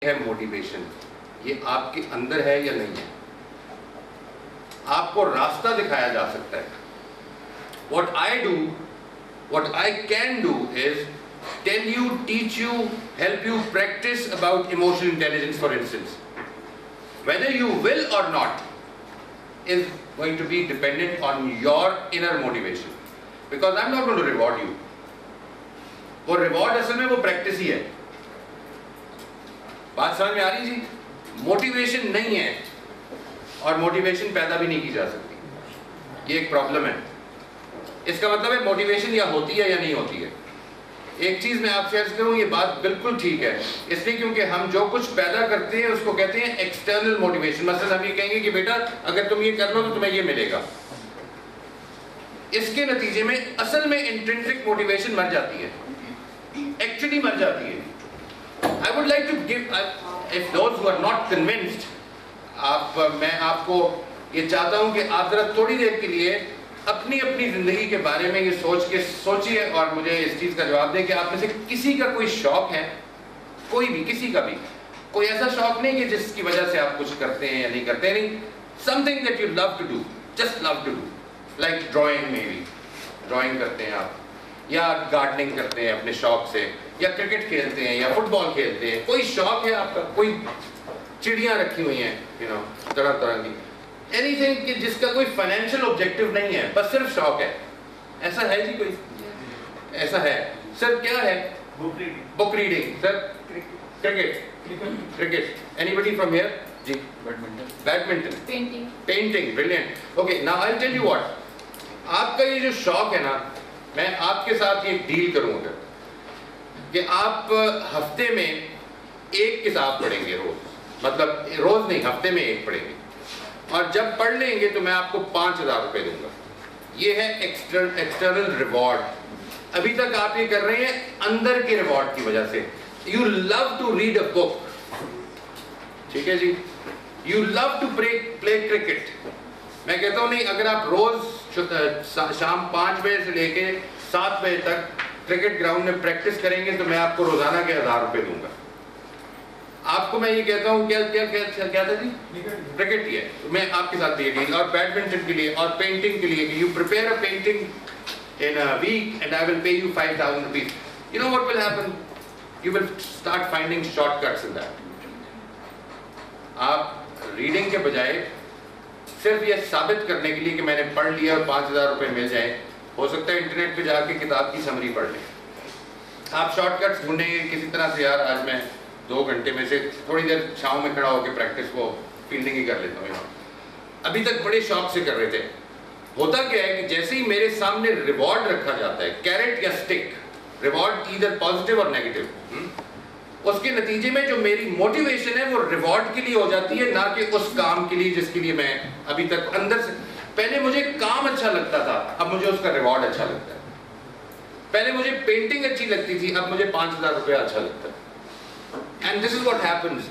ہے موٹیویشن، یہ آپ کے اندر ہے یا نہیں ہے؟ آپ کو راستہ دکھایا جا سکتا ہے. What I do, what I can do is tell you, teach you, help you practice about emotional intelligence, for instance. Whether you will or not is going to be dependent on your inner motivation, because I'm not going to reward you. وہ reward اصل میں وہ practice ہی ہے. بات سمجھ میں آ رہی جی؟ Motivation نہیں ہے اور موٹیویشن پیدا بھی نہیں کی جا سکتی. یہ ایک پرابلم ہے. اس کا مطلب ہے موٹیویشن یا ہوتی ہے یا نہیں ہوتی ہے. ایک چیز میں آپ سے عرض کروں، یہ بات بالکل ٹھیک ہے، اس لیے کیونکہ ہم جو کچھ پیدا کرتے ہیں اس کو کہتے ہیں ایکسٹرنل موٹیویشن. مثلا ہم یہ کہیں گے کہ بیٹا اگر تم یہ کر لو تو تمہیں یہ ملے گا. اس کے نتیجے میں اصل میں انٹرنسک موٹیویشن مر جاتی ہے، ایکچولی مر جاتی ہے. I would like to give, if those who are not convinced, میں آپ کو یہ چاہتا ہوں کہ آپ ذرا تھوڑی دیر کے لیے اپنی زندگی کے بارے میں یہ سوچیے اور مجھے اس چیز کا جواب دیں کہ آپ میں سے کسی کا کوئی شوق ہے، کوئی بھی، کسی کا بھی کوئی ایسا شوق نہیں کہ جس کی وجہ سے آپ کچھ کرتے ہیں یا نہیں کرتے. نہیں، something that you love to do, just love to do, like drawing maybe. Drawing کرتے ہیں آپ، یا گارڈننگ کرتے ہیں اپنے شوق سے، یا کرکٹ کھیلتے ہیں، یا فٹ بال کھیلتے ہیں. کوئی شوق ہے آپ کا، کوئی چڑیاں رکھی ہوئی ہیں طرح طرح کی، اینی تھنگ کہ جس کا کوئی فائنینشیل آبجیکٹو نہیں ہے، بس صرف شوق ہے. ایسا ہے جی کوئی؟ ایسا ہے سر؟ کیا ہے؟ Book reading. Sir cricket. Anybody from here? جی badminton. Painting. Brilliant. Okay, now I tell you what. آپ کا یہ جو شوق ہے نا، میں آپ کے ساتھ یہ ڈیل کروں گا کہ آپ ہفتے میں ایک کتاب پڑھیں گے روز، مطلب روز نہیں، ہفتے میں ایک پڑھیں گے، اور جب پڑھ لیں گے تو میں آپ کو 5,000 روپے دوں گا. یہ ہے ایکسٹرنل ریوارڈ. ابھی تک آپ یہ کر رہے ہیں اندر کے ریوارڈ کی وجہ سے. You love to read a book, ٹھیک ہے جی، you love to play cricket. میں کہتا ہوں نہیں، اگر آپ روز شام 5 بجے سے لے کے 7 بجے تک کرکٹ گراؤنڈ میں پریکٹس کریں گے تو میں آپ کو روزانہ کے 1,000 روپے دوں گا. آپ کو میں یہ کہتا ہوں کیا تھا جی؟ کرکٹ ہی ہے. میں آپ کے ساتھ یہ ڈیل، اور بیڈمنٹن کے لیے اور پینٹنگ کے لیے کہ you prepare a painting in a week and I will pay you 5,000 rupees. You know what will happen? You will start finding shortcuts in that. آپ ریڈنگ کے بجائے صرف یہ ثابت کرنے کے لیے کہ میں نے پڑھ لیا اور 5,000 روپے مل جائیں، ہو سکتا ہے انٹرنیٹ پہ جا کے کتاب کی سمری پڑھ لیں. آپ شارٹ کٹس ڈھونڈیں گے کسی طرح سے. یار آج میں 2 گھنٹے میں سے تھوڑی دیر چھاؤں میں کھڑا ہو کے پریکٹس کو فیلڈنگ ہی کر لیتا ہوں. ابھی تک بڑے شوق سے کر رہے تھے. ہوتا کیا ہے کہ جیسے ہی میرے سامنے ریوارڈ رکھا جاتا ہے، کیرٹ یا اسٹک، ریوارڈ ایدر پازیٹیو اور نیگیٹو، اس کے نتیجے میں جو میری موٹیویشن ہے وہ ریوارڈ کے لیے ہو جاتی ہے، نہ کہ اس کام کے لیے جس کے لیے میں ابھی تک اندر سے. پہلے مجھے کام اچھا لگتا تھا، اب مجھے اس کا ریوارڈ اچھا لگتا ہے. پہلے مجھے پینٹنگ اچھی لگتی تھی، اب مجھے 5,000 روپے اچھا لگتا ہے. And this is what happens.